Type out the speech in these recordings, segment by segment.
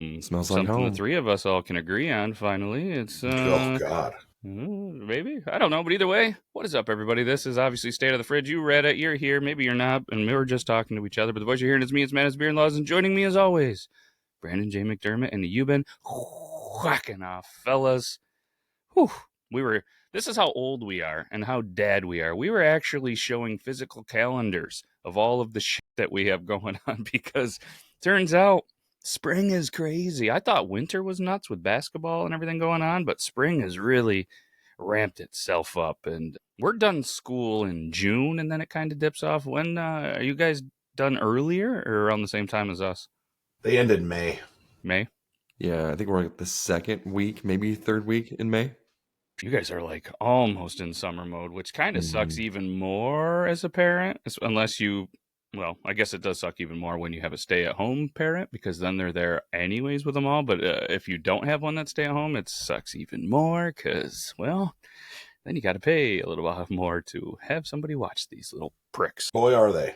Smells like Something the home. three of us all can agree on, finally. It's, Oh God. maybe. I don't know. But either way, what is up, everybody? This is obviously State of the Fridge. You read it. You're here. Maybe you're not. And we're just talking to each other. But the voice you're hearing is me. It's Matt. It's Beer and Laws. And joining me, as always, Brandon J. McDermott. And you've been whacking off, fellas. Whew. This is how old we are and how dad we are. We were actually showing physical calendars of all of the shit that we have going on because turns out spring is crazy. I thought winter was nuts with basketball and everything going on, but spring has really ramped itself up. And we're done school in June and then it kind of dips off. When are you guys done earlier or around the same time as us? They end in May. May? Yeah, I think we're like the second week, maybe third week in May. You guys are like almost in summer mode, which kind of sucks Mhm. even more as a parent, unless you, well, I guess it does suck even more when you have a stay at home parent because then they're there anyways with them all. But if you don't have one that stay at home, it sucks even more because, well, then you got to pay a little bit more to have somebody watch these little pricks. Boy, are they.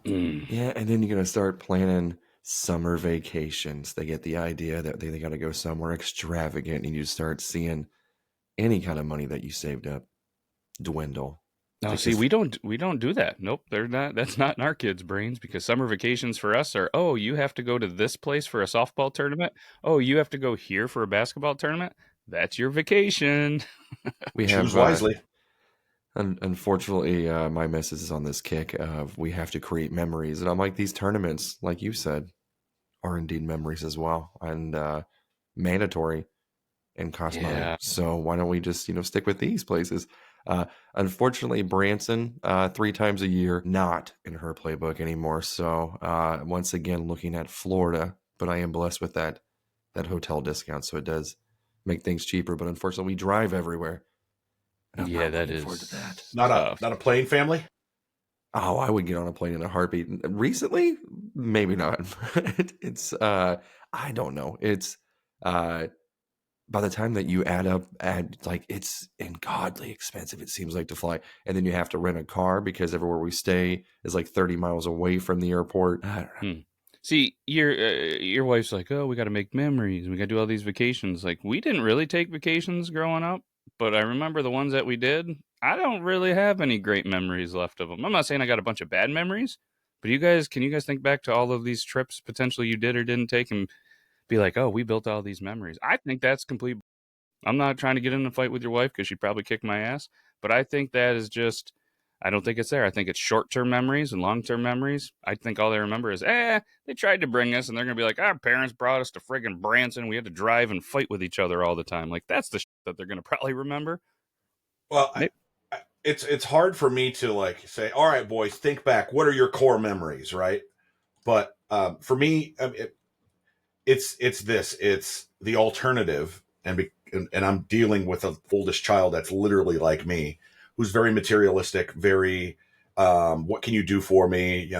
Yeah, and then you're gonna start planning summer vacations. They get the idea that they got to go somewhere extravagant, and you start seeing any kind of money that you saved up dwindle. No, see, Because we don't do that. Nope, they're not. That's not in our kids' brains because summer vacations for us are, oh, you have to go to this place for a softball tournament. Oh, you have to go here for a basketball tournament. That's your vacation. we Choose have, wisely. unfortunately, my missus is on this kick of we have to create memories, and I'm like, these tournaments, like you said, are indeed memories as well, and mandatory and cost money. Yeah. So why don't we just stick with these places? Unfortunately, Branson, 3 times a year, not in her playbook anymore. So once again, looking at Florida, but I am blessed with that hotel discount, so it does make things cheaper. But unfortunately, we drive everywhere, and I'm Yeah, not that looking forward to that. is Not a tough. not a plane family. Oh, I would get on a plane in a heartbeat. Recently, maybe not. It's I don't know. It's uh by the time that you add like it's ungodly expensive, it seems like, to fly. And then you have to rent a car because everywhere we stay is like 30 miles away from the airport. I don't know. Hmm. See, your wife's like, oh, we got to make memories. We got to do all these vacations. Like, we didn't really take vacations growing up, but I remember the ones that we did. I don't really have any great memories left of them. I'm not saying I got a bunch of bad memories, but can you guys think back to all of these trips potentially you did or didn't take and be like, oh, we built all these memories? I think that's complete. I'm not trying to get in a fight with your wife because she'd probably kick my ass, but I think that is just, I don't think it's there. I think it's short term memories and long term memories. I think all they remember is, they tried to bring us, and they're going to be like, our parents brought us to friggin' Branson. We had to drive and fight with each other all the time. Like, that's the shit that they're going to probably remember. Well, Maybe. it's hard for me to like say, all right, boys, think back. What are your core memories, right? But for me, it's this. It's the alternative, and I'm dealing with an oldest child that's literally like me, who's very materialistic, very what can you do for me?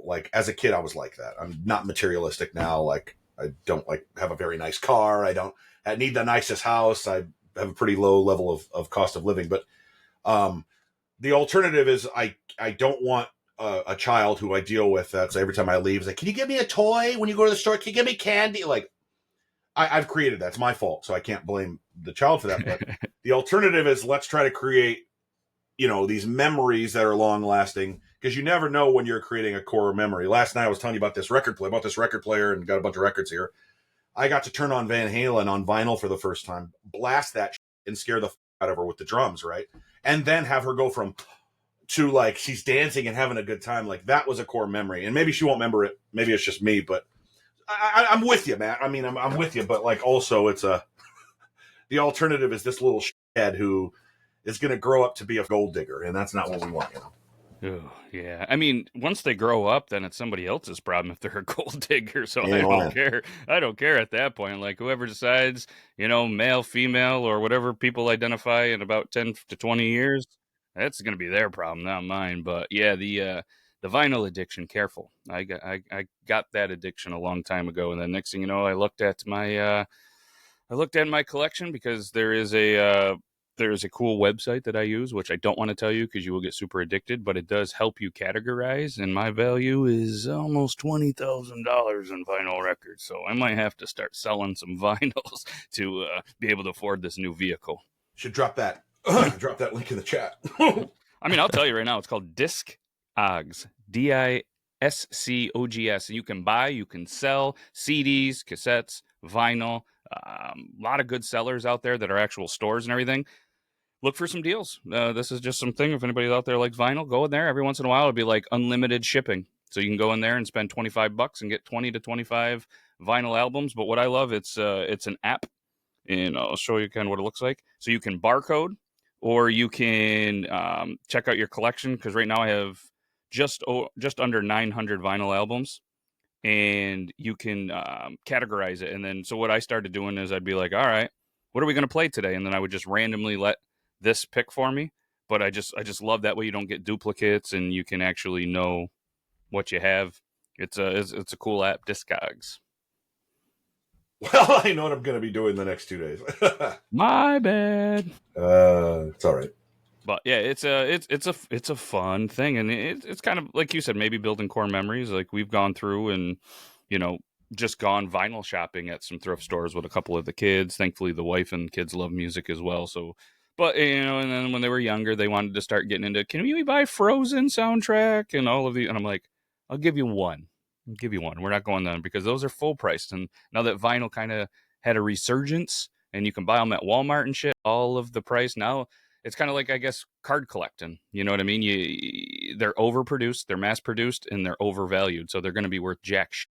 Like as a kid, I was like that. I'm not materialistic now. Like I don't like have a very nice car. I need the nicest house. I have a pretty low level of cost of living. But um, the alternative is I don't want a child who I deal with that's every time I leave is like, can you give me a toy when you go to the store? Can you give me candy? Like I've created that. It's my fault, so I can't blame the child for that. But the alternative is let's try to create these memories that are long lasting because you never know when you're creating a core memory. Last night I was telling you about this record player. I bought this record player and got a bunch of records here. I got to turn on Van Halen on vinyl for the first time, blast that and scare the out of her with the drums, right? And then have her go from to like she's dancing and having a good time. Like that was a core memory, and maybe she won't remember it. Maybe it's just me, but I'm with you, Matt. I mean, I'm with you, but like also it's the alternative is this little head who is going to grow up to be a gold digger, and that's not what we want. Oh, yeah. I mean, once they grow up, then it's somebody else's problem if they're a gold digger. So I Ain't don't lying. care. I don't care at that point. Like whoever decides, male, female, or whatever people identify in about 10 to 20 years, that's going to be their problem, not mine. But yeah, the vinyl addiction. Careful. I got that addiction a long time ago, and then next thing you know, I looked at my collection because there is there's a cool website that I use, which I don't want to tell you because you will get super addicted, but it does help you categorize. And my value is almost $20,000 in vinyl records. So I might have to start selling some vinyls to be able to afford this new vehicle. Should drop that link in the chat. I mean, I'll tell you right now, it's called Discogs, Discogs, and you can buy, you can sell CDs, cassettes, vinyl. A lot of good sellers out there that are actual stores and everything. Look for some deals. This is just something. If anybody out there likes vinyl, go in there. Every once in a while, it'll be like unlimited shipping. So you can go in there and spend $25 and get 20 to 25 vinyl albums. But what I love, it's an app, and I'll show you kind of what it looks like. So you can barcode, or you can check out your collection, because right now I have just under 900 vinyl albums, and you can categorize it. And then, so what I started doing is I'd be like, all right, what are we going to play today? And then I would just randomly let this pick for me. But I just love that way. You don't get duplicates, and you can actually know what you have. It's a cool app, Discogs. Well, I know what I'm going to be doing the next 2 days. My bad. It's all right. But yeah, it's a fun thing, and it's kind of like you said, maybe building core memories. Like we've gone through and just gone vinyl shopping at some thrift stores with a couple of the kids. Thankfully, the wife and kids love music as well. So, but and then when they were younger, they wanted to start getting into, can we buy Frozen soundtrack and all of the, and I'm like, I'll give you one. We're not going on, because those are full priced. And now that vinyl kind of had a resurgence, and you can buy them at Walmart and shit, all of the price now. It's kind of like, I guess, card collecting. You know what I mean? They're overproduced, they're mass produced, and they're overvalued. So they're going to be worth jack shit,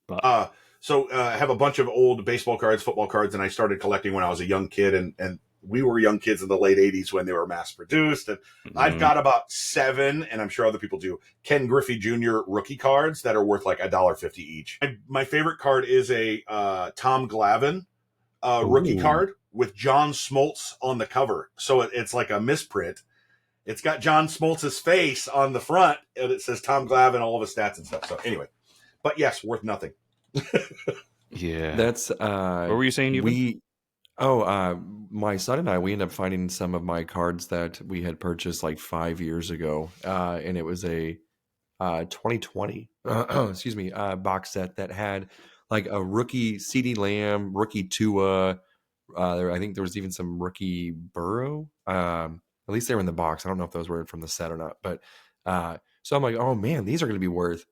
But So I have a bunch of old baseball cards, football cards, and I started collecting when I was a young kid, and we were young kids in the late 80s when they were mass produced. And I've got about 7, and I'm sure other people do, Ken Griffey Jr. rookie cards that are worth like $1.50 each. My favorite card is a Tom Glavine rookie card with John Smoltz on the cover. So it's like a misprint. It's got John Smoltz's face on the front, and it says Tom Glavine, all of his stats and stuff. So anyway, but yes, worth nothing. yeah, That's what were you saying? My son and I, we ended up finding some of my cards that we had purchased like 5 years ago, and it was a 2020 excuse me, box set that had like a rookie CeeDee Lamb, rookie Tua. I think there was even some rookie Burrow. At least they were in the box. I don't know if those were from the set or not. But so I'm like, oh man, these are going to be worth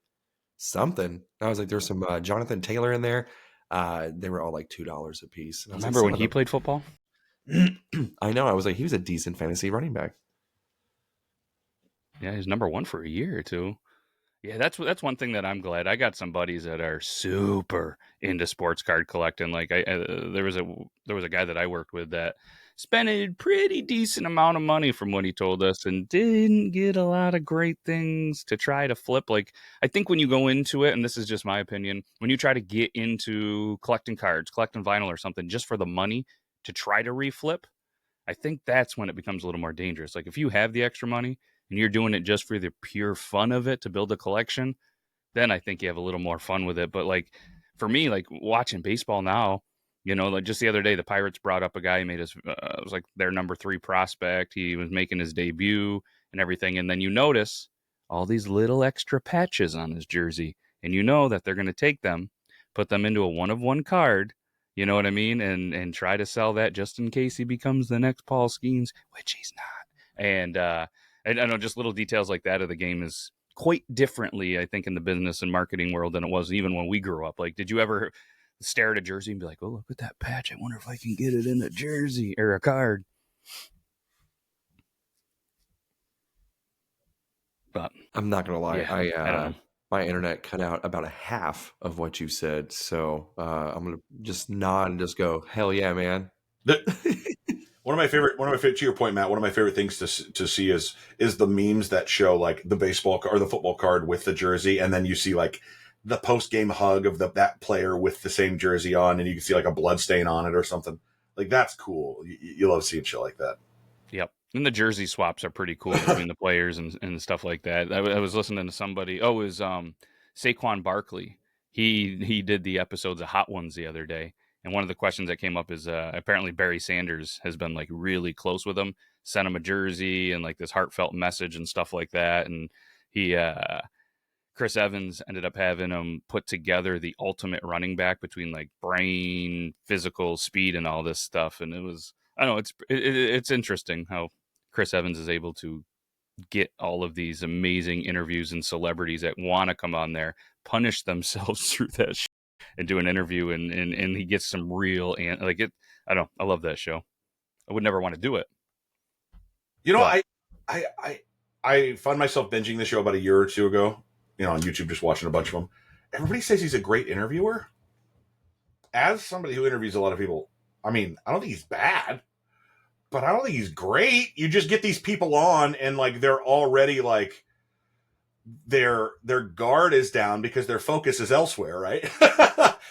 something. I was like, there's some Jonathan Taylor in there. They were all like $2 a piece. And I was Remember like, when he played football? I know. I was like, he was a decent fantasy running back. Yeah, he's number 1 for a year or two. Yeah, that's one thing that I'm glad. I got some buddies that are super into sports card collecting. Like there was a guy that I worked with that spent a pretty decent amount of money, from what he told us, and didn't get a lot of great things to try to flip. Like, I think when you go into it, and this is just my opinion, when you try to get into collecting cards, collecting vinyl or something just for the money to try to reflip, I think that's when it becomes a little more dangerous. Like, if you have the extra money and you're doing it just for the pure fun of it to build a collection, then I think you have a little more fun with it. But like for me, like watching baseball now, like just the other day, the Pirates brought up a guy who made his, it was like their number 3 prospect. He was making his debut and everything. And then you notice all these little extra patches on his jersey, and you know that they're going to take them, put them into a 1-of-1 card. You know what I mean? And try to sell that just in case he becomes the next Paul Skeens, which he's not. And I know, just little details like that of the game is quite differently, I think, in the business and marketing world than it was even when we grew up. Like, did you ever stare at a jersey and be like, oh, look at that patch, I wonder if I can get it in a jersey or a card? But I'm not gonna lie, yeah, I don't know. my internet cut out about a half of what you said, so I'm gonna just nod and just go, hell yeah, man. One of my favorite, to your point, Matt, one of my favorite things to see is the memes that show like the baseball or the football card with the jersey, and then you see like the post game hug of that player with the same jersey on, and you can see like a blood stain on it or something. Like, that's cool. You love seeing shit like that. Yep. And the jersey swaps are pretty cool between the players and stuff like that. I was listening to somebody. Oh, it was Saquon Barkley. He did the episodes of Hot Ones the other day. And one of the questions that came up is apparently Barry Sanders has been like really close with him, sent him a jersey and like this heartfelt message and stuff like that. And he, Chris Evans ended up having him put together the ultimate running back between like brain, physical, speed, and all this stuff. And it was, I don't know, it's interesting how Chris Evans is able to get all of these amazing interviews and celebrities that want to come on there, punish themselves through that shit and do an interview, and he gets some real, and like it, I don't know, I love that show. I would never want to do it. You know, But I found myself binging the show about a year or two ago, on YouTube, just watching a bunch of them. Everybody says he's a great interviewer. As somebody who interviews a lot of people, I mean, I don't think he's bad, but I don't think he's great. You just get these people on and like they're already like their guard is down because their focus is elsewhere, right?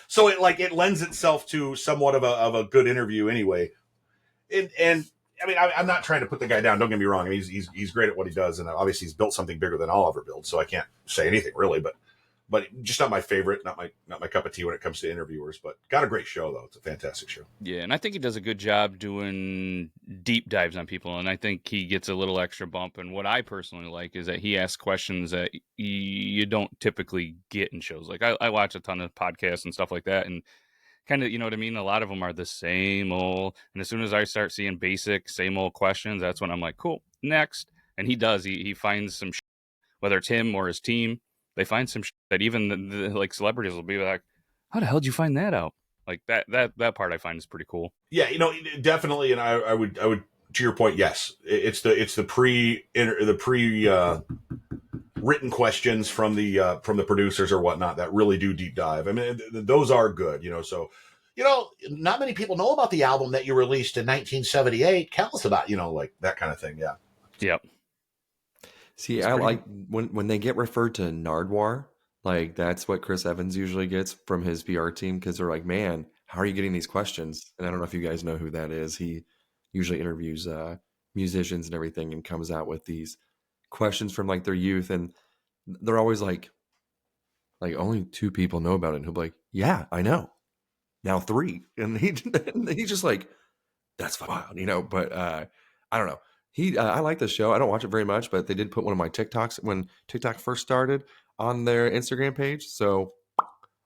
So it lends itself to somewhat of a good interview anyway. And I mean, I'm not trying to put the guy down. Don't get me wrong. I mean, he's great at what he does, and obviously he's built something bigger than I'll ever build. So I can't say anything really, but just not my favorite, not my cup of tea when it comes to interviewers. But got a great show though. It's a fantastic show. yeah, and I think he does a good job doing deep dives on people, and I think he gets a little extra bump. And what I personally like is that he asks questions that you don't typically get in shows. Like I watch a ton of podcasts and stuff like that, and kind of, you know what I mean? A lot of them are the same old. And as soon as I start seeing basic, same old questions, that's when I'm like, cool, next. And he does. He finds some shit, whether it's him or his team, they find some shit that even the like celebrities will be like, how the hell did you find that out? Like that part I find is pretty cool. Yeah, definitely. And I would to your point, yes, it's the pre written questions from the producers or whatnot that really do deep dive. I mean, those are good, so, not many people know about the album that you released in 1978. Tell us about, like that kind of thing. Yeah. Yep. See, It's I pretty like when they get referred to Nardwar, like that's what Chris Evans usually gets from his PR team because they're like, man, how are you getting these questions? And I don't know if you guys know who that is. He usually interviews musicians and everything and comes out with these questions from like their youth, and they're always like only 2 people know about it. And he'll be like, yeah, I know. Now 3, and he's just like, that's wild, But I don't know. I like the show. I don't watch it very much, but they did put one of my TikToks when TikTok first started on their Instagram page. So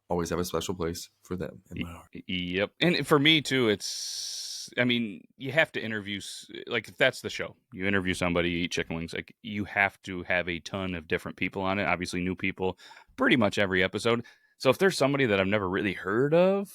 always have a special place for them in my heart. Yep. And for me too, I mean, you have to interview, like if that's the show, you interview somebody, you eat chicken wings, like you have to have a ton of different people on it. Obviously new people, pretty much every episode. So if there's somebody that I've never really heard of,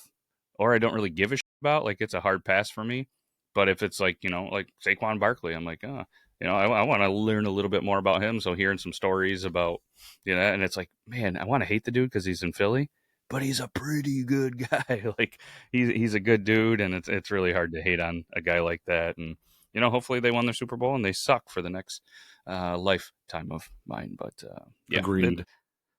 or I don't really give a shit about, like it's a hard pass for me. But if it's like, like Saquon Barkley, I'm like, I want to learn a little bit more about him. So hearing some stories about, and it's like, man, I want to hate the dude because he's in Philly, but he's a pretty good guy. Like he's a good dude, and it's really hard to hate on a guy like that. And hopefully they won their Super Bowl and they suck for the next lifetime of mine. But yeah, Agreed.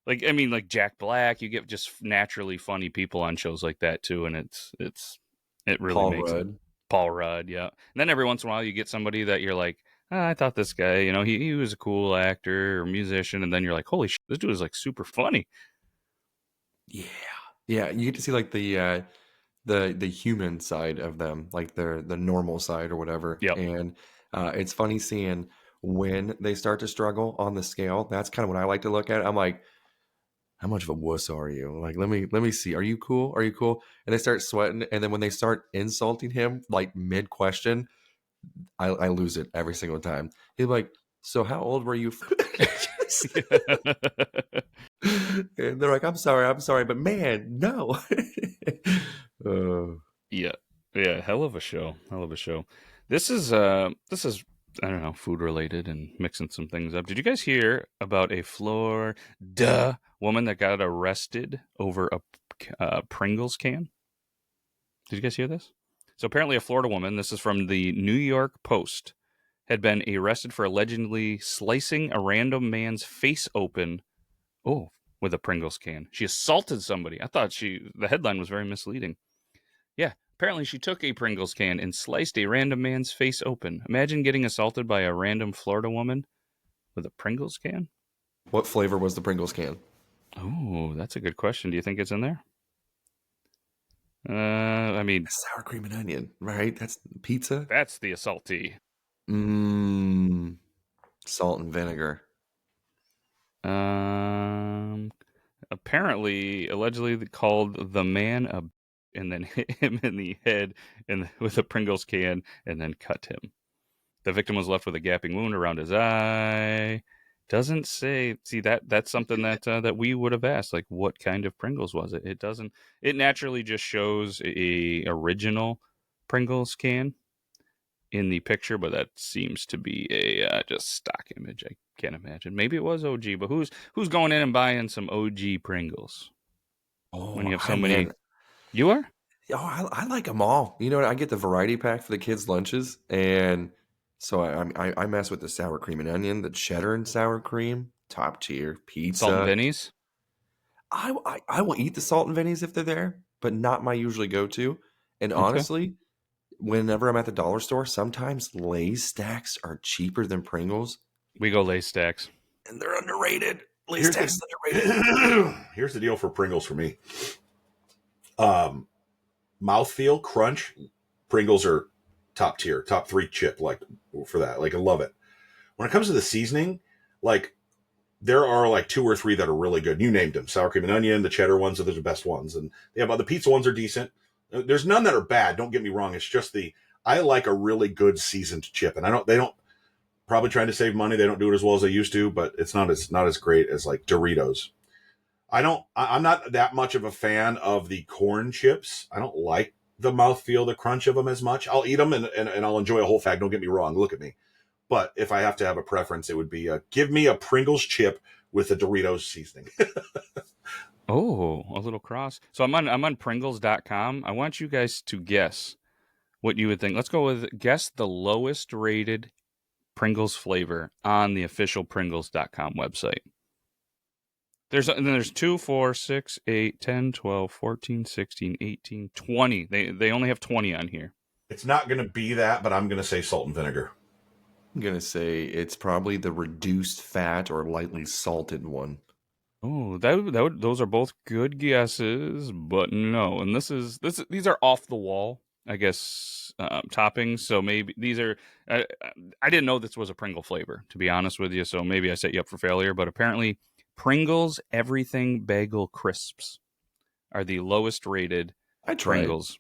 like I mean, like Jack Black, you get just naturally funny people on shows like that too, and it really Paul makes it. Rudd. Paul Rudd, yeah. And then every once in a while you get somebody that you're like, I thought this guy, he was a cool actor or musician, and then you're like, holy shit, this dude is like super funny. Yeah. Yeah. You get to see like the human side of them, like the normal side or whatever. Yep. And it's funny seeing when they start to struggle on the scale. That's kind of what I like to look at. I'm like, how much of a wuss are you? Like, let me see. Are you cool? Are you cool? And they start sweating. And then when they start insulting him, like mid question, I lose it every single time. He's like, so how old were you? And they're like, I'm sorry. But man, no. Yeah. Hell of a show. This is I don't know, food related and mixing some things up. Did you guys hear about a Florida woman that got arrested over a Pringles can? Did you guys hear this? So apparently a Florida woman, this is from the New York Post, had been arrested for allegedly slicing a random man's face open with a Pringles can. She assaulted somebody. I thought the headline was very misleading. Yeah, apparently she took a Pringles can and sliced a random man's face open. Imagine getting assaulted by a random Florida woman with a Pringles can. What flavor was the Pringles can? Oh, that's a good question. Do you think it's in there? I mean, Sour cream and onion, right? That's pizza. that's the salty. Mmm. Salt and vinegar. Apparently, allegedly called the man and then hit him in the head with a Pringles can and then cut him. The victim was left with a gaping wound around his eye. Doesn't say. See that's something that we would have asked. Like, what kind of Pringles was it? It doesn't. It naturally just shows a original Pringles can in the picture, but that seems to be a just stock image. I can't imagine. Maybe it was OG, but who's going in and buying some OG Pringles when Oh, you have so many? man. You are? Oh, I like them all. You know what? I get the variety pack for the kids' lunches, and so I mess with the sour cream and onion, the cheddar and sour cream, top tier Salt and pizza. Vinny's? I will eat the salt and Vinnies if they're there, but not my usually go to. And Okay. honestly, whenever I'm at the dollar store, sometimes Lay's stacks are cheaper than Pringles, We go Lay's stacks. and they're underrated. Lay's Here's stacks is underrated. here's the deal for Pringles for me. Mouthfeel, crunch, Pringles are top tier, top 3 chip, like, for that. Like, I love it. When it comes to the seasoning, like, there are like 2 or 3 that are really good. You named them: sour cream and onion. The cheddar ones are the best ones, and they have the pizza ones are decent. There's none that are bad. Don't get me wrong. It's just I like a really good seasoned chip, and they don't, probably trying to save money. They don't do it as well as they used to, but it's not as great as like Doritos. I'm not that much of a fan of the corn chips. I don't like the mouthfeel, the crunch of them as much. I'll eat them and I'll enjoy a whole bag. Don't get me wrong. Look at me. But if I have to have a preference, it would be give me a Pringles chip with a Doritos seasoning. Oh, a little cross. So I'm on Pringles.com. I want you guys to guess what you would think. Let's go with guess the lowest rated Pringles flavor on the official Pringles.com website. There's 2, 4, 6, 8, 10, 12, 14, 16, 18, 20. They only have 20 on here. It's not going to be that, but I'm going to say salt and vinegar. I'm gonna say it's probably the reduced fat or lightly salted one. Oh, those are both good guesses, but no. And these are off the wall, I guess, toppings. So maybe these are. I didn't know this was a Pringle flavor, to be honest with you. So maybe I set you up for failure. But apparently, Pringles Everything Bagel Crisps are the lowest rated I tried. Pringles,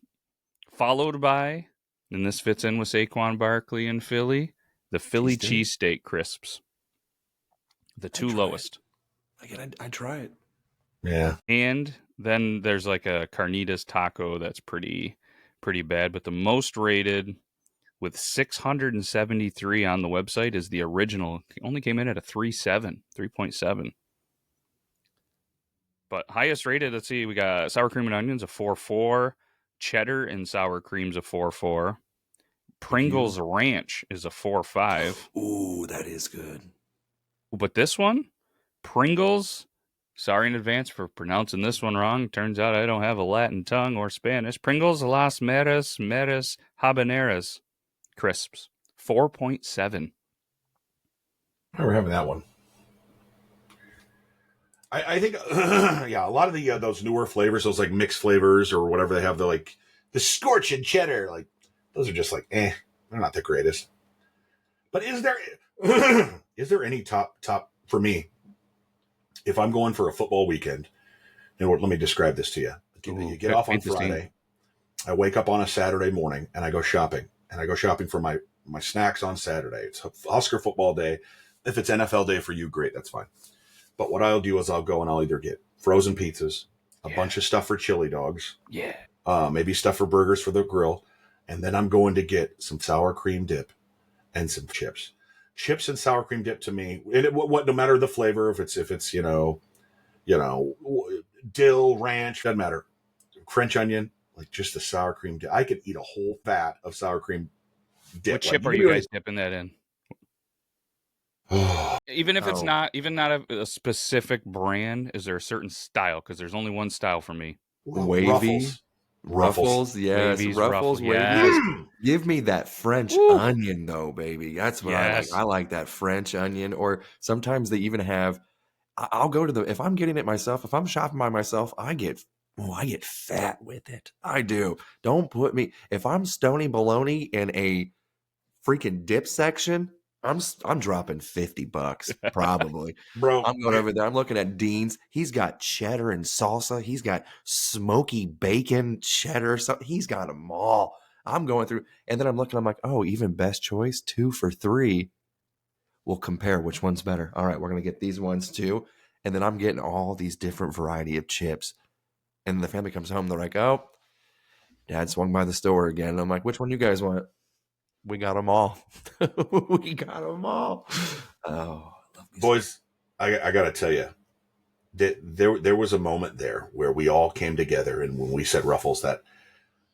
followed by, and this fits in with Saquon Barkley and Philly, the Philly cheesesteak crisps, the 2 lowest. Again, I'd try it. Yeah. And then there's like a carnitas taco that's pretty bad, but the most rated with 673 on the website is the original. It only came in at a 3.7. But highest rated, let's see, we got sour cream and onions a 4.4, cheddar and sour cream's a 4.4. Pringles Ranch is a 4.5. Ooh, that is good. But this one, Pringles, sorry in advance for pronouncing this one wrong. Turns out I don't have a Latin tongue or Spanish. Pringles Las Meras Habaneras crisps, 4.7. I remember having that one. I think, yeah, a lot of those newer flavors, those like mixed flavors or whatever they have, the scorching cheddar, like those are just like, they're not the greatest. But is there any top for me? If I'm going for a football weekend, let me describe this to you. You get off on Friday. I wake up on a Saturday morning and I go shopping. And I go shopping for my snacks on Saturday. It's Oscar football day. If it's NFL day for you, great, that's fine. But what I'll do is I'll go and I'll either get frozen pizzas, a bunch of stuff for chili dogs, maybe stuff for burgers for the grill, and then I'm going to get some sour cream dip and some chips. Chips and sour cream dip to me, and no matter the flavor, if it's dill, ranch, doesn't matter, French onion, like just the sour cream dip. I could eat a whole vat of sour cream dip. What chip are you guys dipping that in? Even if it's not a specific brand, is there a certain style? Because there's only one style for me. Wavy. Ruffles, yes. Ruffles, wavy. Yes. Give me that French onion, though, baby. That's what I like. I like that French onion. Or sometimes they even have, I'll go to if I'm getting it myself, if I'm shopping by myself, I get Oh, I get fat with it. I do. Don't put me if I'm stony baloney in a freaking dip section. I'm dropping $50 probably. Bro, I'm going over there. I'm looking at Dean's. He's got cheddar and salsa. He's got smoky bacon, cheddar. So he's got them all. I'm going through, and then I'm looking. I'm like, oh, even best choice, 2 for $3. We'll compare which one's better. All right, we're gonna get these ones too, and then I'm getting all these different variety of chips. And the family comes home. They're like, oh, Dad swung by the store again. And I'm like, which one you guys want? We got them all. We got them all. Oh, I love these. boys, I got to tell you that there was a moment there where we all came together, and when we said Ruffles, that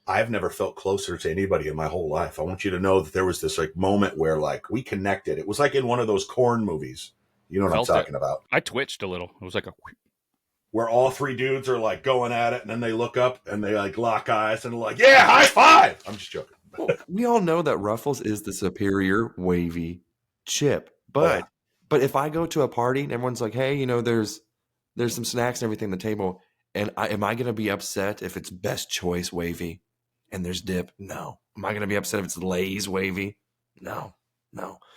I've never felt closer to anybody in my whole life. I want you to know that there was this like moment where like we connected. It was like in one of those corn movies. You know what I'm talking about? I twitched a little. It was like a where all three dudes are like going at it, and then they look up and they like lock eyes and they're like, "Yeah, high five!" I'm just joking. Well, we all know that Ruffles is the superior wavy chip, but if I go to a party and everyone's like, "Hey, there's some snacks and everything on the table," and am I going to be upset if it's best choice wavy and there's dip? No. Am I going to be upset if it's Lay's wavy? No,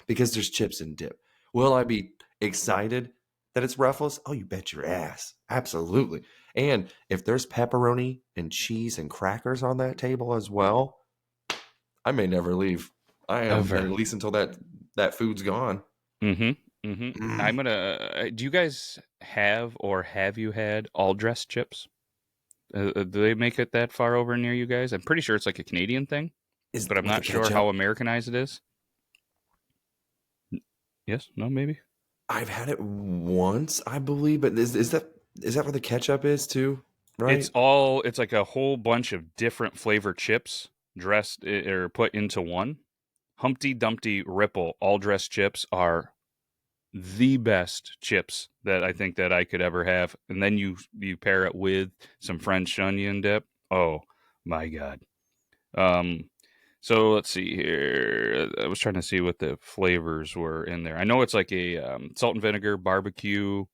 because there's chips and dip. Will I be excited that it's Ruffles? Oh, you bet your ass. Absolutely. And if there's pepperoni and cheese and crackers on that table as well, I may never leave. I am Ever. at least until that food's gone. Mm-hmm. Mm-hmm. I'm gonna. Do you guys have or have you had all dressed chips? Do they make it that far over near you guys? I'm pretty sure it's like a Canadian thing, but I'm With the not sure ketchup? how Americanized it is. Yes? No? Maybe? I've had it once, I believe, but is that where the ketchup is too? Right? It's like a whole bunch of different flavored chips dressed or put into one. Humpty Dumpty Ripple all dressed chips are the best chips that I think that I could ever have. And then you pair it with some French onion dip. Oh my God. So let's see here. I was trying to see what the flavors were in there. I know it's like a salt and vinegar barbecue,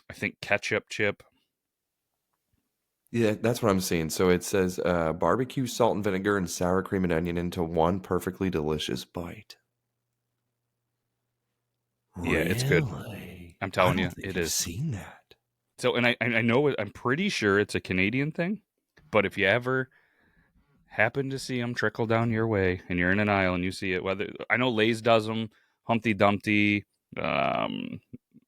I think ketchup chip. Yeah, that's what I'm seeing. So it says barbecue, salt and vinegar, and sour cream and onion into one perfectly delicious bite. Yeah, it's good. Really? I'm telling I you, don't think it I've is. seen that. So, and I know I'm pretty sure it's a Canadian thing, but if you ever happen to see them trickle down your way and you're in an aisle and you see it, whether I know Lay's does them, Humpty Dumpty,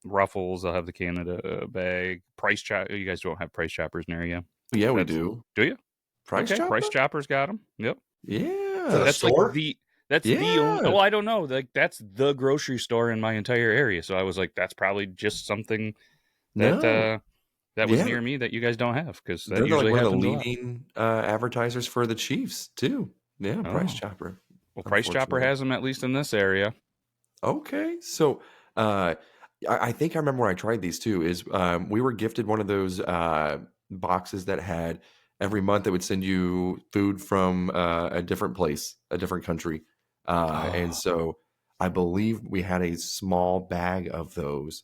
Ruffles, they'll have the Canada bag. Price Chop, you guys don't have Price Choppers near you. Yeah, we do. Do you? Price Okay, Chopper? Price Choppers got them. Yep. Yeah. The That's store? like that's the Yeah. only, I don't know. Like that's the grocery store in my entire area. So I was like, that's probably just something that No. that was Yeah. near me that you guys don't have, because that They're like usually one of the happens a lot. leading advertisers for the Chiefs too. Yeah, Price Oh. Chopper. Well, Price Chopper Unfortunately. has them at least in this area. Okay, so I think I remember when I tried these too. Is we were gifted one of those boxes that had every month it would send you food from a different place, a different country, and so I believe we had a small bag of those,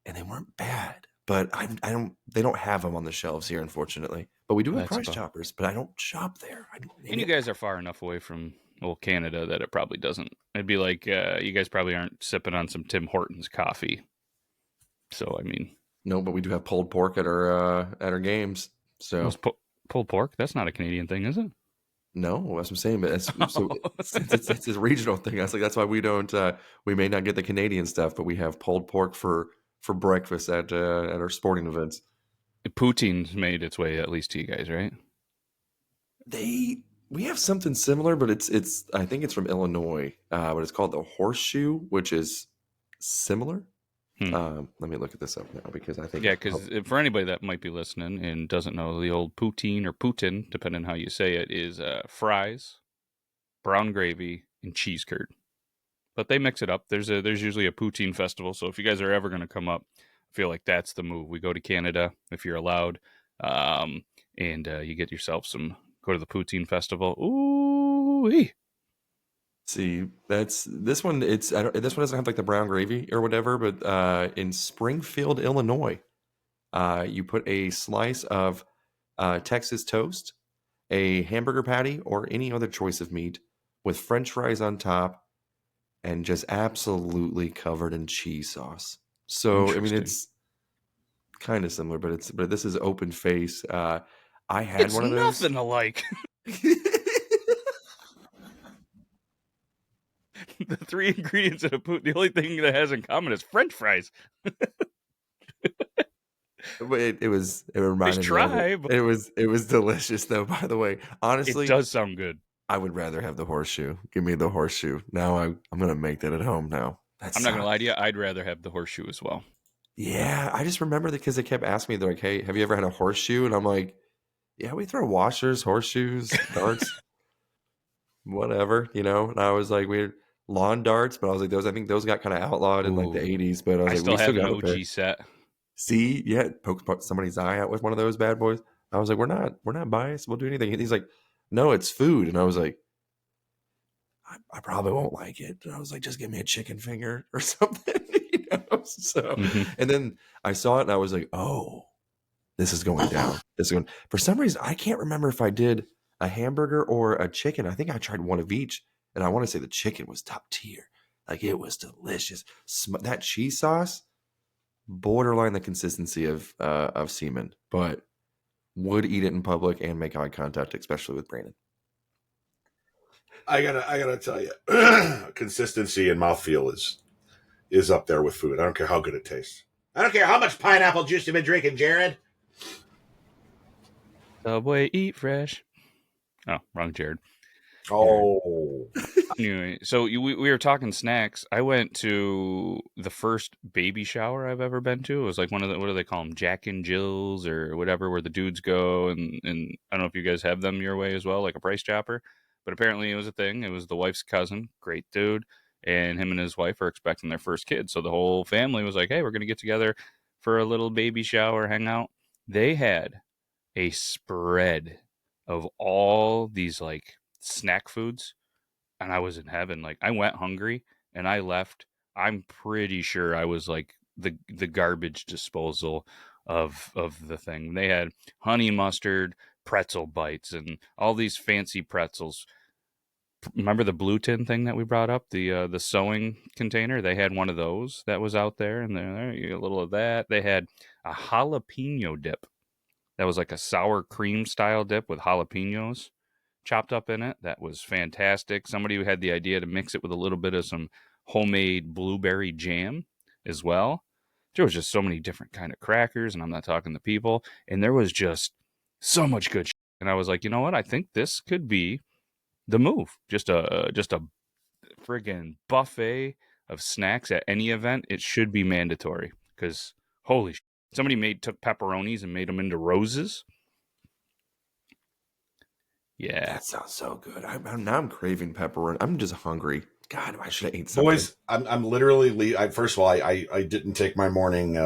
and they weren't bad. But I don't. They don't have them on the shelves here, unfortunately. But we do have That's Price about- Choppers. But I don't shop there. And you guys are far enough away from Canada that it probably doesn't. It'd be like you guys probably aren't sipping on some Tim Hortons coffee. So I mean, No, but we do have pulled pork at our games. So pulled pork. That's not a Canadian thing, is it? no, that's what I'm saying. But it's a regional thing. I was like, that's why we don't. We may not get the Canadian stuff, but we have pulled pork for breakfast at our sporting events. Poutine's made its way at least to you guys, right? We have something similar, but it's I think it's from Illinois, but it's called the horseshoe, which is similar. Let me look at this up now because I think because for anybody that might be listening and doesn't know, the old poutine or Putin, depending on how you say it, is fries, brown gravy, and cheese curd. But they mix it up. There's usually a poutine festival, so if you guys are ever going to come up, I feel like that's the move. We go to Canada if you're allowed, and you get yourself some. Go to the poutine festival. Ooh. See, that's this one. This one doesn't have like the brown gravy or whatever, but in Springfield, Illinois, you put a slice of Texas toast, a hamburger patty, or any other choice of meat with French fries on top and just absolutely covered in cheese sauce. So, I mean, Interesting. it's kind of similar, but this is open face. I had It's one of those. nothing alike. The three ingredients in a pout, the only thing that has in common is French fries. It reminded me of it. Try, but It was delicious though, by the way. it Honestly, does sound good. I would rather have the horseshoe. Give me the horseshoe. Now I'm gonna make that at home now. That I'm not gonna lie sucks. to you. I'd rather have the horseshoe as well. Yeah, I just remember that because they kept asking me, they're like, "Hey, have you ever had a horseshoe?" And I'm like, "Yeah, we throw washers, horseshoes, darts, whatever, you know." And I was like, "We lawn darts," but I was like, "Those, I think those got kind of outlawed in like the Ooh, '80s." But I was I like, "We still still have an got a pair." OG set. See, yeah, poke somebody's eye out with one of those bad boys. I was like, we're not biased. We'll do anything. And he's like, "No, it's food." And I was like, I probably won't like it. And I was like, just give me a chicken finger or something, you know? So, Mm-hmm. and then I saw it and I was like, oh, this is going down. This is going, for some reason, I can't remember if I did a hamburger or a chicken. I think I tried one of each. And I want to say the chicken was top tier. Like it was delicious. That cheese sauce, borderline the consistency of semen, but would eat it in public and make eye contact, especially with Brandon. I gotta tell you, consistency and mouthfeel is up there with food. I don't care how good it tastes. I don't care how much pineapple juice you've been drinking, Jared. Subway, eat fresh. Oh, wrong, Jared. Oh, Anyway, so we were talking snacks. I went to the first baby shower I've ever been to. It was like one of the, what do they call them, Jack and Jill's or whatever, where the dudes go, and I don't know if you guys have them your way as well, like a price chopper. But apparently it was a thing. It was the wife's cousin, great dude, and him and his wife are expecting their first kid. So the whole family was like, "Hey, we're gonna get together for a little baby shower, hang out." They had a spread of all these like snack foods, and I was in heaven. Like I went hungry and I left. I'm pretty sure I was like the garbage disposal of the thing. They had honey mustard pretzel bites and all these fancy pretzels. Remember the blue tin thing that we brought up, the sewing container? They had one of those that was out there, and there you get a little of that. They had a jalapeno dip that was like a sour cream style dip with jalapenos chopped up in it. That was fantastic. Somebody who had the idea to mix it with a little bit of some homemade blueberry jam as well. There was just so many different kind of crackers, and I'm not talking the people. And there was just so much good shit. And I was like, you know what? I think this could be the move. Just a friggin' buffet of snacks at any event. It should be mandatory because holy shit. Somebody took pepperonis and made them into roses. Yeah. That sounds so good. Now I'm craving pepperoni. I'm just hungry. God, I should have ate something. boys, I'm literally. First of all, I didn't take my morning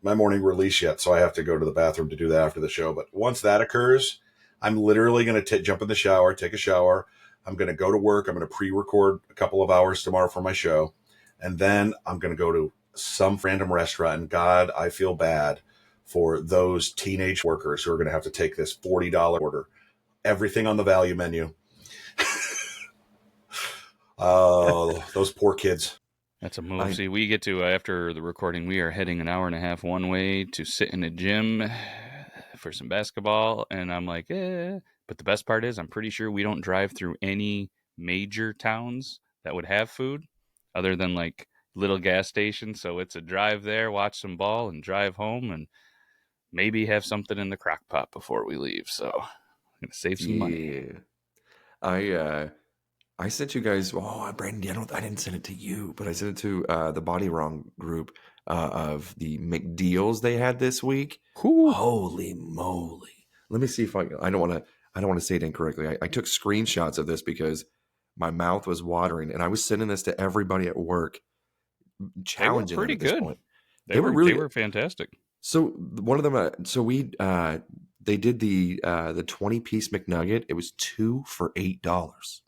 release yet, so I have to go to the bathroom to do that after the show. But once that occurs, I'm literally going to jump in the shower, take a shower. I'm going to go to work. I'm going to pre-record a couple of hours tomorrow for my show, and then I'm going to go to some random restaurant. And God, I feel bad for those teenage workers who are going to have to take this $40 order. Everything on the value menu. Oh, those poor kids. That's a move. See, we get to, after the recording, we are heading an hour and a half one way to sit in a gym for some basketball. And I'm like, eh. But the best part is, I'm pretty sure we don't drive through any major towns that would have food other than like little gas stations. So it's a drive there, watch some ball, and drive home, and maybe have something in the crock pot before we leave. So I'm going to save some money. Yeah. I sent you guys. Oh, Brandon, I didn't send it to you, but I sent it to the Body Wrong group of the McDeals they had this week. Whew. Holy moly! Let me see if I don't want to say it incorrectly. I took screenshots of this because my mouth was watering, and I was sending this to everybody at work, They were challenging them pretty at this good. point. They were fantastic. So one of them, they did the 20-piece McNugget. It was 2 for $8.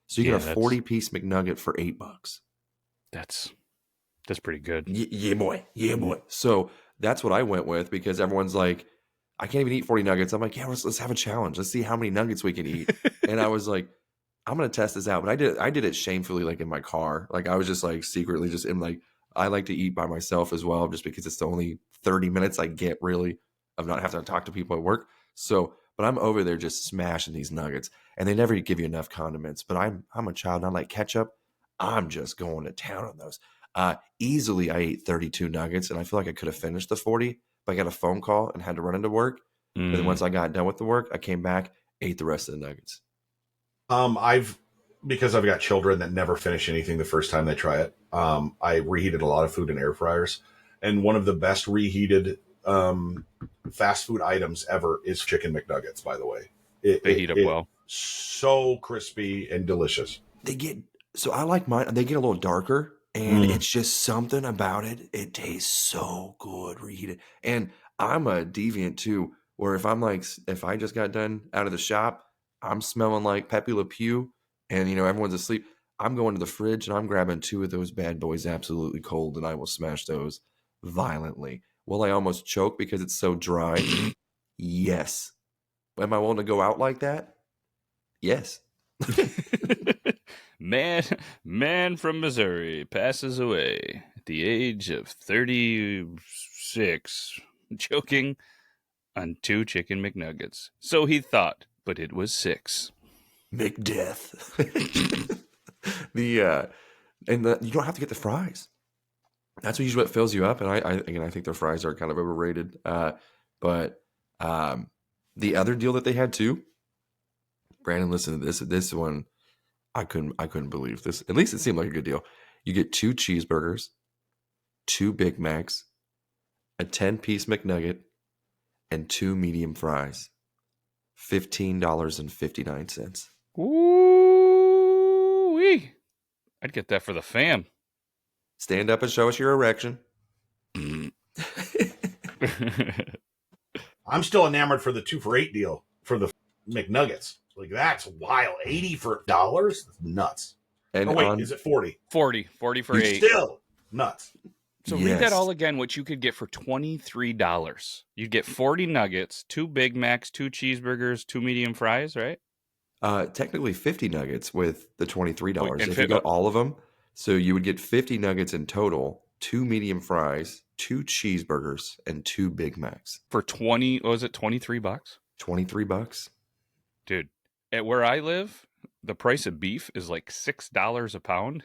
So you get a 40-piece McNugget for $8. That's pretty good. Yeah, boy. Yeah, boy. So that's what I went with because everyone's like, I can't even eat 40 nuggets. I'm like, yeah, let's have a challenge. Let's see how many nuggets we can eat. And I was like, I'm gonna test this out. But I did it shamefully, like in my car. Like I was just like secretly just in like I like to eat by myself as well, just because it's the only 30 minutes I get really of not having to talk to people at work. So, but I'm over there just smashing these nuggets, and they never give you enough condiments. But I'm a child, and I like ketchup. I'm just going to town on those. Easily, I ate 32 nuggets, and I feel like I could have finished the 40, but I got a phone call and had to run into work. But then once I got done with the work, I came back, ate the rest of the nuggets. Because I've got children that never finish anything the first time they try it. I reheated a lot of food in air fryers, and one of the best reheated fast food items ever is chicken McNuggets. By the way, They heat up well. So crispy and delicious. I like mine. They get a little darker, and it's just something about it. It tastes so good reheated. And I'm a deviant too, where if I just got done out of the shop, I'm smelling like Pepe Le Pew, and everyone's asleep. I'm going to the fridge and I'm grabbing 2 of those bad boys absolutely cold, and I will smash those violently. Will I almost choke because it's so dry? Yes. Am I willing to go out like that? Yes. Man from Missouri passes away at the age of 36, choking on 2 chicken McNuggets. So he thought, but it was 6. McDeath. You don't have to get the fries. That's usually what fills you up. And I think their fries are kind of overrated. But the other deal that they had too, Brandon, listen to this. This one, I couldn't believe this. At least it seemed like a good deal. You get 2 cheeseburgers, 2 Big Macs, a 10-piece McNugget, and 2 medium fries. $15.59. Ooh-wee. I'd get that for the fam. Stand up and show us your erection. I'm still enamored for the 2 for $8 deal for the McNuggets. Like, that's wild. $80 for $1? That's nuts. And is it 40? 40 for 8. Still nuts. So read that all again, what you could get for $23. You'd get 40 nuggets, 2 Big Macs, 2 cheeseburgers, 2 medium fries, right? Technically 50 nuggets with the $23. And if you got all of them, so you would get 50 nuggets in total, 2 medium fries, 2 cheeseburgers, and 2 Big Macs. For $23? $23. Dude, at where I live, the price of beef is like $6 a pound.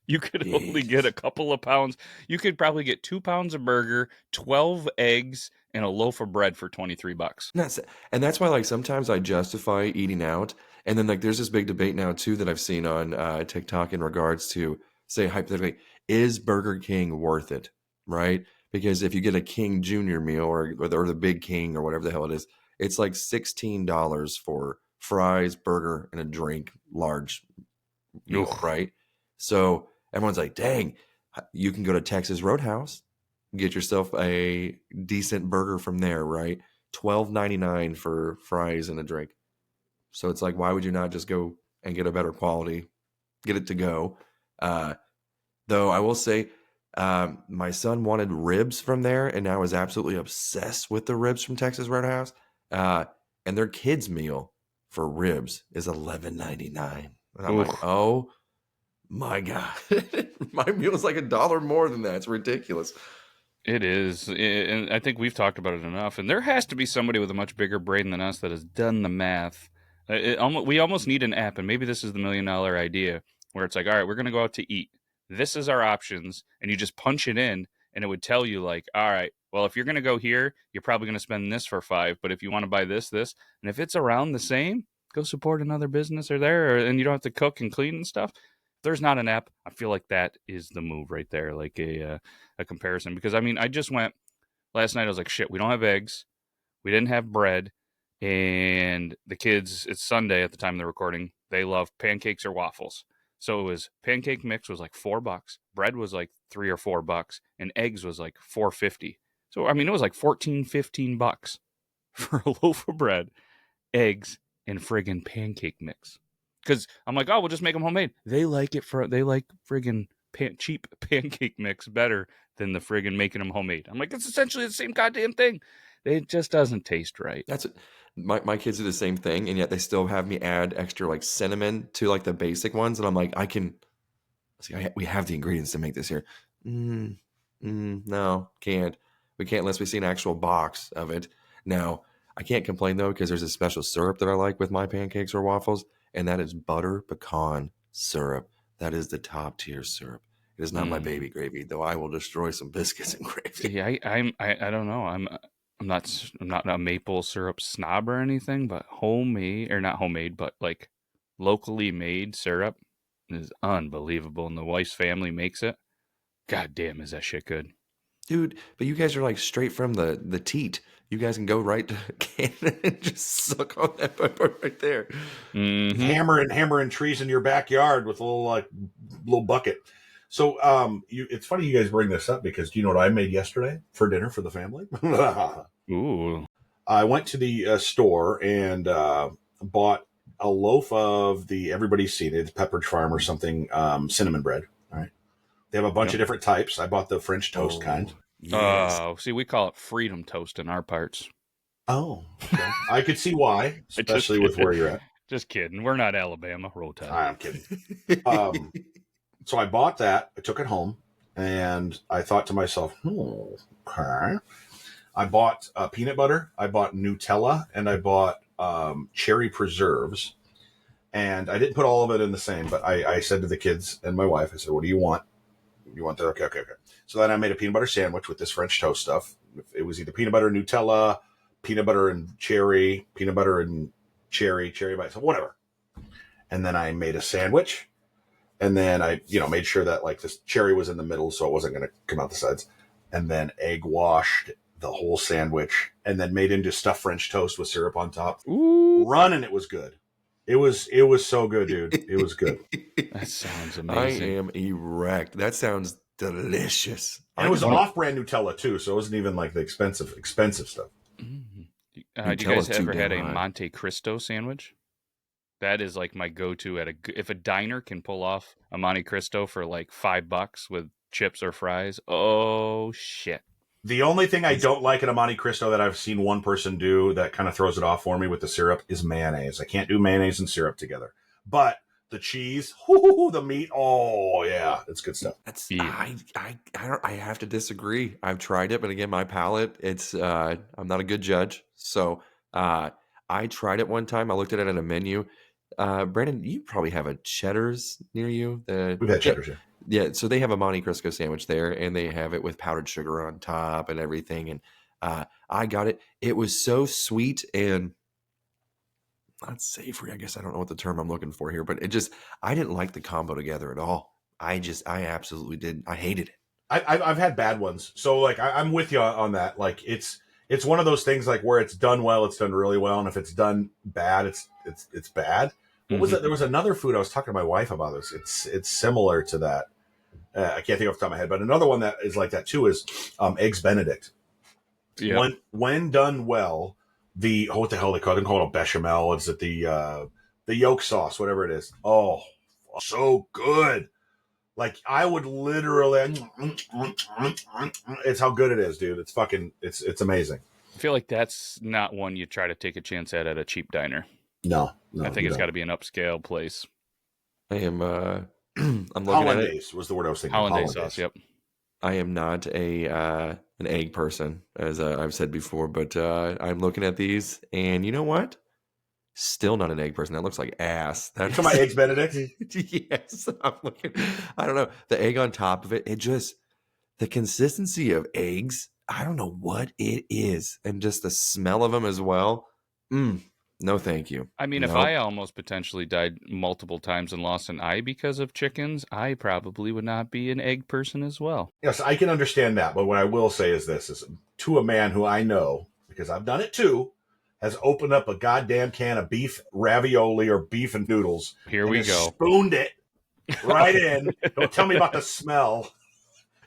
You could only get a couple of pounds. You could probably get 2 pounds of burger, 12 eggs, and a loaf of bread for $23. And that's why, like, sometimes I justify eating out. And then, like, there's this big debate now, too, that I've seen on TikTok in regards to, say, hypothetically, is Burger King worth it, right? Because if you get a King Junior meal or the Big King or whatever the hell it is, it's like $16 for fries, burger, and a drink, large meal, right? So everyone's like, dang, you can go to Texas Roadhouse, get yourself a decent burger from there, right? $12.99 for fries and a drink. So it's like, why would you not just go and get a better quality, get it to go? Though I will say, my son wanted ribs from there, and now is absolutely obsessed with the ribs from Texas Roadhouse. And their kids' meal for ribs is $11.99. And I'm like, oh my God. My meal is like $1 more than that. It's ridiculous. It is. And I think we've talked about it enough. And there has to be somebody with a much bigger brain than us that has done the math. We almost need an app, and maybe this is the $1 million idea, where it's like, all right, we're going to go out to eat. This is our options. And you just punch it in, and it would tell you, like, all right, well, if you're going to go here, you're probably going to spend this for $5. But if you want to buy this, and if it's around the same, go support another business and you don't have to cook and clean and stuff. If there's not an app, I feel like that is the move right there, like a comparison. Because, I mean, I just went last night. I was like, shit, we don't have eggs. We didn't have bread. And the kids, it's Sunday at the time of the recording, they love pancakes or waffles. So it was pancake mix was like $4. Bread was like $3 or $4. And eggs was like $4.50. So, I mean, it was like $14-15 for a loaf of bread, eggs, and friggin' pancake mix. Because I'm like, oh, we'll just make them homemade. They like friggin' cheap pancake mix better than the friggin' making them homemade. I'm like, it's essentially the same goddamn thing. It just doesn't taste right. That's it. My kids do the same thing, and yet they still have me add extra like cinnamon to like the basic ones, and I'm like, I can. See, we have the ingredients to make this here. No, can't. We can't unless we see an actual box of it. Now, I can't complain though because there's a special syrup that I like with my pancakes or waffles, and that is butter pecan syrup. That is the top tier syrup. It is not my baby gravy, though. I will destroy some biscuits and gravy. See, I don't know. I'm not a maple syrup snob or anything, but homemade or not homemade, but like locally made syrup is unbelievable, and the wife's family makes it. God damn, is that shit good? Dude, but you guys are like straight from the teat. You guys can go right to Canada and just suck on that pepper right there. Mm-hmm. Hammering trees in your backyard with a little bucket. So it's funny you guys bring this up because do you know what I made yesterday for dinner for the family? Ooh. I went to the store and bought a loaf of the Everybody's Seen It, Pepperidge Farm or something, cinnamon bread. All right. They have a bunch of different types. I bought the French toast kind. Yes. See, we call it freedom toast in our parts. Oh, okay. I could see why, especially with where you're at. Just kidding. We're not Alabama. Roll Tide. I'm kidding. So I bought that. I took it home, and I thought to myself, okay. I bought peanut butter. I bought Nutella, and I bought cherry preserves. And I didn't put all of it in the same, but I said to the kids and my wife, I said, what do you want? You want that? Okay. So then I made a peanut butter sandwich with this French toast stuff. It was either peanut butter, Nutella, peanut butter and cherry, peanut butter and cherry by itself, whatever. And then I made a sandwich. And then I, made sure that like this cherry was in the middle so it wasn't going to come out the sides. And then egg washed the whole sandwich and then made into stuffed French toast with syrup on top. Ooh. Running, it was good. It was so good, dude. It was good. That sounds amazing. I am erect. That sounds delicious. And it was off-brand Nutella too, so it wasn't even like the expensive stuff. Mm-hmm. Do you guys ever had a Monte Cristo sandwich? That is like my go-to if a diner can pull off a Monte Cristo for like $5 with chips or fries. Oh shit. The only thing I don't like in a Monte Cristo that I've seen one person do that kind of throws it off for me with the syrup is mayonnaise. I can't do mayonnaise and syrup together. But the cheese, the meat, oh yeah, it's good stuff. That's I have to disagree. I've tried it, but again, my palate, it's I'm not a good judge. So I tried it one time. I looked at it on a menu. Brandon, you probably have a Cheddar's near you. We've had Cheddar's, yeah. Yeah, so they have a Monte Cristo sandwich there, and they have it with powdered sugar on top and everything. And I got it. It was so sweet and not savory. I guess I don't know what the term I'm looking for here, but I didn't like the combo together at all. I absolutely didn't. I hated it. I've had bad ones, so like I'm with you on that. Like it's one of those things like where it's done well, it's done really well, and if it's done bad, it's bad. What was it? There was another food I was talking to my wife about this. It's similar to that. I can't think off the top of my head, but another one that is like that too is eggs Benedict. Yeah. When done well, what the hell they call it? They call it a bechamel. Is it the yolk sauce, whatever it is? Oh, so good. Like I would literally, it's how good it is, dude. It's fucking, it's amazing. I feel like that's not one you try to take a chance at a cheap diner. No, I think it's got to be an upscale place. I am. I'm looking Hollandaise at it. Was the word I was thinking. Hollandaise sauce. Yep. I am not an egg person, as I've said before, but I'm looking at these, and you know what? Still not an egg person. That looks like ass. You're talking about eggs Benedict? Yes, I'm looking. I don't know. The egg on top of it, the consistency of eggs, I don't know what it is. And just the smell of them as well. No, thank you. I mean, if I almost potentially died multiple times and lost an eye because of chickens, I probably would not be an egg person as well. Yes, I can understand that. But what I will say is this, is to a man who I know, because I've done it too, has opened up a goddamn can of beef ravioli or beef and noodles. Here we go. Spooned it right in. Don't tell me about the smell.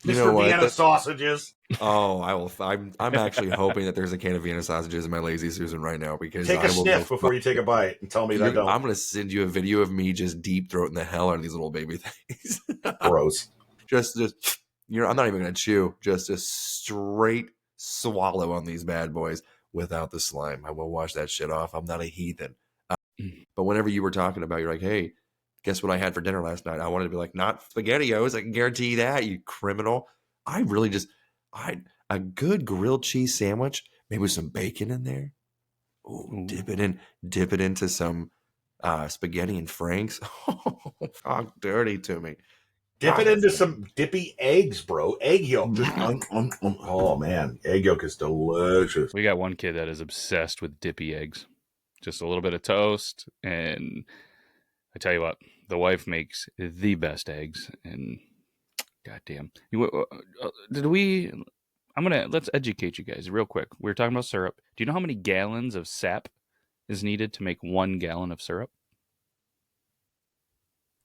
Just for Vienna sausages. Oh, I will. I'm actually hoping that there's a can of Vienna sausages in my Lazy Susan right now because take a sniff before you take a bite and tell me that don't. I'm going to send you a video of me just deep throating the hell out of these little baby things. Gross. Just I'm not even going to chew. Just a straight swallow on these bad boys without the slime. I will wash that shit off. I'm not a heathen. But whenever you were talking about, you're like, hey, guess what I had for dinner last night? I wanted to be like, not SpaghettiOs. I can guarantee you that, you criminal. I really just, a good grilled cheese sandwich, maybe with some bacon in there. Ooh, dip it into some spaghetti and franks. Oh, talk dirty to me. Dip God, it into some dippy eggs, bro. Egg yolk. Just, oh man, egg yolk is delicious. We got one kid that is obsessed with dippy eggs. Just a little bit of toast, and I tell you what, the wife makes the best eggs. And goddamn, let's educate you guys real quick. We were talking about syrup. Do you know how many gallons of sap is needed to make 1 gallon of syrup?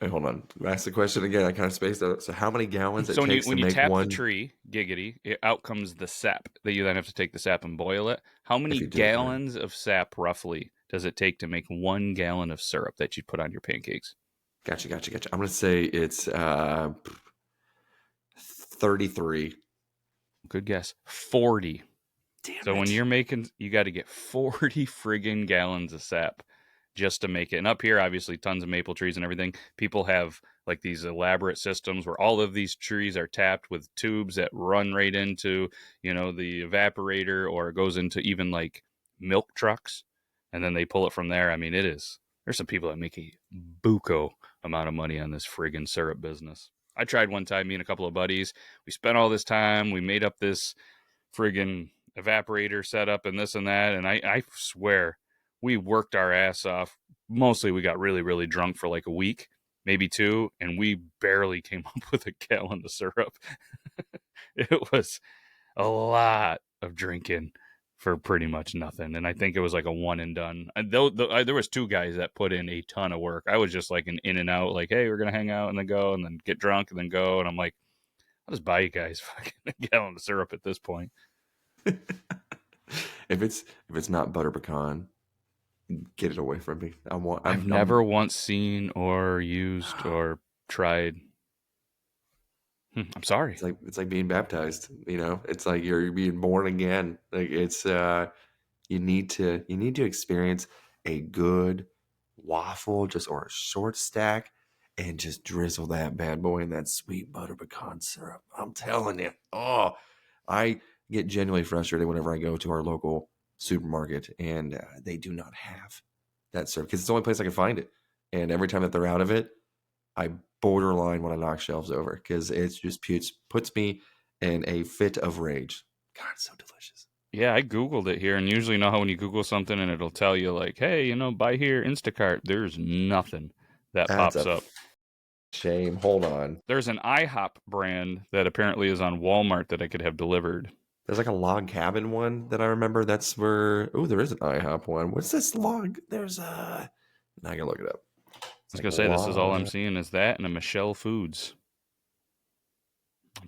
Hey, hold on. Ask the question again. I kind of spaced out. So how many gallons it So takes when to you make tap one? the tree, giggity, out comes the sap that you then have to take the sap and boil it. How many If you do it right. gallons of sap roughly does it take to make 1 gallon of syrup that you put on your pancakes? Gotcha. I'm going to say it's 33. Good guess. 40. Damn So it. when you're making, you got to get 40 friggin' gallons of sap just to make it. And up here, obviously, tons of maple trees and everything. People have like these elaborate systems where all of these trees are tapped with tubes that run right into, the evaporator, or it goes into even like milk trucks, and then they pull it from there. I mean, there's some people that make a buco amount of money on this friggin' syrup business. I tried one time, me and a couple of buddies. We spent all this time. We made up this friggin' evaporator setup and this and that. And I swear we worked our ass off. Mostly we got really, really drunk for like a week, maybe 2, and we barely came up with a gallon of syrup. It was a lot of drinking for pretty much nothing. And I think it was like a one and done. And there was 2 guys that put in a ton of work. I was just like an in and out, like, hey, we're going to hang out and then go and then get drunk and then go. And I'm like, I'll just buy you guys fucking a gallon of syrup at this point. If it's not butter pecan, get it away from me. I've never once seen or used or tried. I'm sorry. It's like being baptized. It's like you're being born again. Like it's you need to experience a good waffle, or a short stack, and just drizzle that bad boy in that sweet butter pecan syrup. I'm telling you. Oh, I get genuinely frustrated whenever I go to our local supermarket and they do not have that syrup, because it's the only place I can find it. And every time that they're out of it, I borderline want to knock shelves over, because it just puts me in a fit of rage. God, it's so delicious. Yeah, I Googled it here, and usually know how when you Google something and it'll tell you like, hey, buy here, Instacart. There's nothing that That's pops a up. shame. Hold on. There's an IHOP brand that apparently is on Walmart that I could have delivered. There's like a log cabin one that I remember. That's where, there is an IHOP one. What's this log? There's a, now I gotta look it up. I was going to say, this is all I'm seeing is that and a Michelle Foods.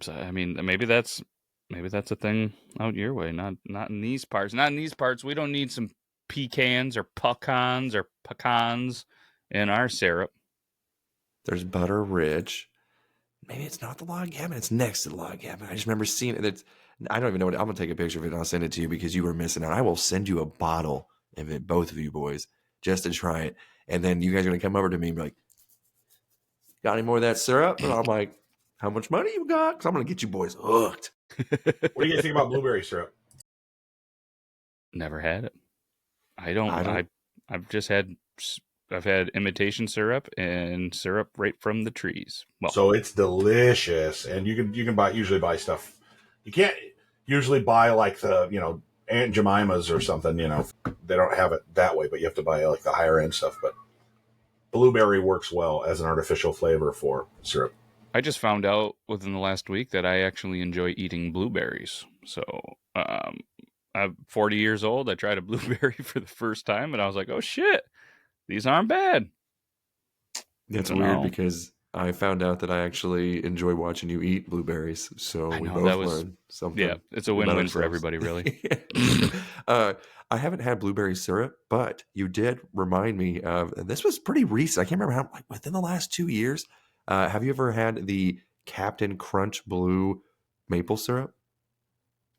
I mean, maybe that's a thing out your way, not in these parts. Not in these parts. We don't need some pecans or pecans in our syrup. There's Butter Ridge. Maybe it's not the log cabin. It's next to the log cabin. I just remember seeing it. I don't even know what. I'm gonna take a picture of it and I'll send it to you, because you were missing out. I will send you a bottle of it, both of you boys, just to try it. And then you guys are gonna come over to me and be like, "Got any more of that syrup?" And I'm like, "How much money you got?" Because I'm gonna get you boys hooked. What do you guys think about blueberry syrup? Never had it. I've had imitation syrup and syrup right from the trees. Well, so it's delicious, and you can usually buy stuff. You can't usually buy like the Aunt Jemima's or something. They don't have it that way, but you have to buy like the higher end stuff. But blueberry works well as an artificial flavor for syrup. I just found out within the last week that I actually enjoy eating blueberries. So I'm 40 years old. I tried a blueberry for the first time, and I was like, oh shit, these aren't bad. It's weird because I found out that I actually enjoy watching you eat blueberries. So we both learned something. Yeah, it's a win-win for everybody, really. I haven't had blueberry syrup, but you did remind me of, and this was pretty recent. I can't remember how, like within the last 2 years. Have you ever had the Captain Crunch Blue maple syrup?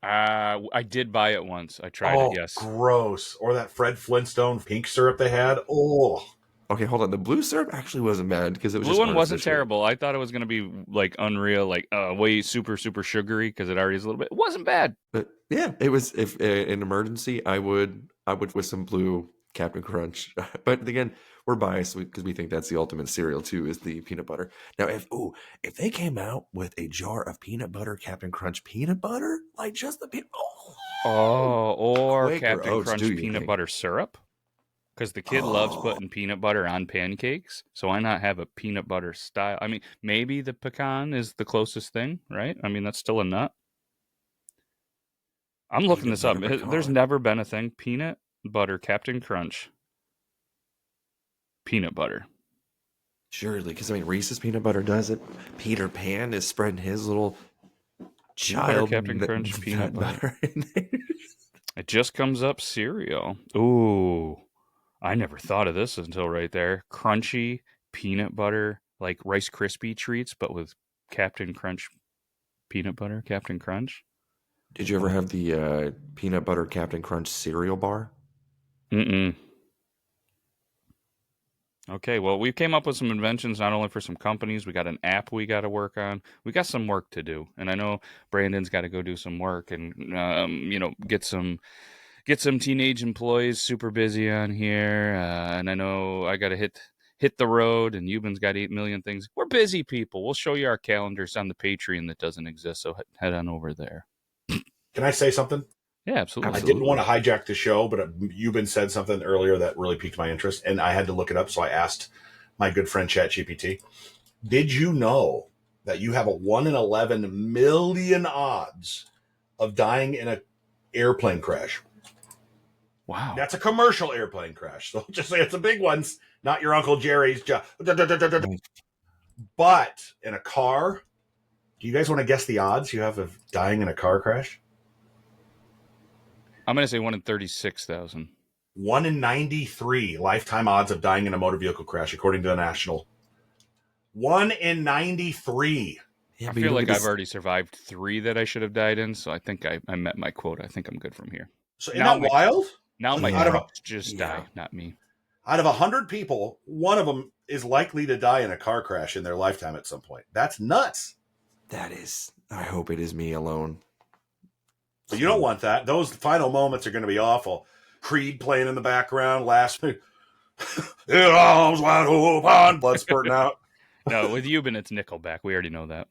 I did buy it once. I tried it, yes. Gross. Or that Fred Flintstone pink syrup they had. Oh. Okay, hold on. The blue syrup actually wasn't bad because it was Blue just one wasn't artificial. terrible. I thought it was going to be like unreal, like way super sugary because it already is a little bit. It wasn't bad. But yeah, it was. If in emergency, I would with some blue Captain Crunch. But again, we're biased because we think that's the ultimate cereal too, is the peanut butter. Now, if they came out with a jar of peanut butter, Captain Crunch peanut butter, like just the peanut, Or Quaker Captain Oats, Crunch do you peanut think? butter syrup. Because the kid loves putting peanut butter on pancakes, so why not have a peanut butter style? I mean, maybe the pecan is the closest thing, right? I mean, that's still a nut. I'm looking Peanut this up. butter There's pecan. never been a thing. Peanut butter, Captain Crunch, peanut butter. Surely, because I mean, Reese's peanut butter does it. Peter Pan is spreading his little Peanut butter, child Captain Crunch, peanut nut butter. butter in there. It just comes up cereal. Ooh, I never thought of this until right there. Crunchy peanut butter, like Rice Krispie treats, but with Captain Crunch peanut butter, Captain Crunch. Did you ever have the peanut butter Captain Crunch cereal bar? Mm-mm. Okay, well, we came up with some inventions not only for some companies. We got an app we got to work on. We got some work to do, and I know Brandon's got to go do some work and get some teenage employees super busy on here. And I know I got to hit the road, and Euban's got 8 million things. We're busy people. We'll show you our calendars on the Patreon that doesn't exist, so head on over there. Can I say something? Yeah, absolutely. I didn't want to hijack the show, but Euban said something earlier that really piqued my interest, and I had to look it up. So I asked my good friend ChatGPT, did you know that you have a 1 in 11 million odds of dying in an airplane crash? Wow. That's a commercial airplane crash. So just say it's a big one, not your Uncle Jerry's. But in a car, do you guys want to guess the odds you have of dying in a car crash? I'm going to say 1 in 36,000. 1 in 93 lifetime odds of dying in a motor vehicle crash, according to the National. 1 in 93. Yeah, I but feel like I've already survived 3 that I should have died in, so I think I met my quota. I think I'm good from here. So isn't that wild? Now my Yeah. trucks just die, not me. Out of 100 people, one of them is likely to die in a car crash in their lifetime at some point. That's nuts. That is. I hope it is me alone. So you don't want that. Those final moments are going to be awful. Creed playing in the background, last it arms wide open, blood spurting out. No, with Euban, it's Nickelback. We already know that.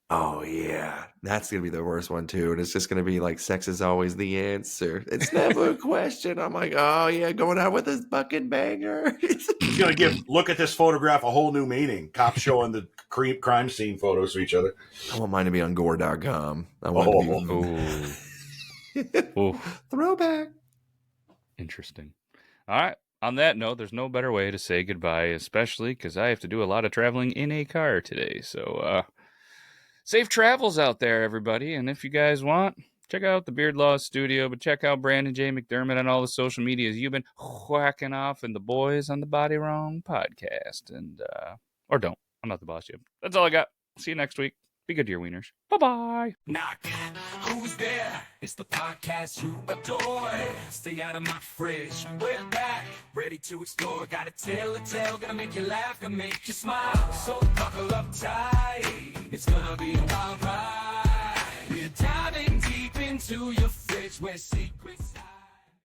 Oh yeah, that's gonna be the worst one too, and it's just gonna be like sex is always the answer. It's never a question. I'm like, oh yeah, going out with this bucket banger. He's going to look at this photograph a whole new meaning. Cops showing the crime scene photos of each other. I want mine to be on gore.com. I want it to be throwback. Interesting. All right. On that note, there's no better way to say goodbye, especially because I have to do a lot of traveling in a car today. So, safe travels out there, everybody. And if you guys want, check out the Beard Law Studio, but check out Brandon J. McDermott on all the social medias. You've been whacking off and the boys on the Body Wrong podcast. And, or don't. I'm not the boss yet. That's all I got. See you next week. Be good to your wieners. Bye-bye. Knock, who's there? It's the podcast you adore. Stay out of my fridge. We're back, ready to explore. Got a tale to tell, gonna make you laugh, gonna make you smile. So buckle up tight, it's gonna be a wild ride. We're diving deep into your fridge where secrets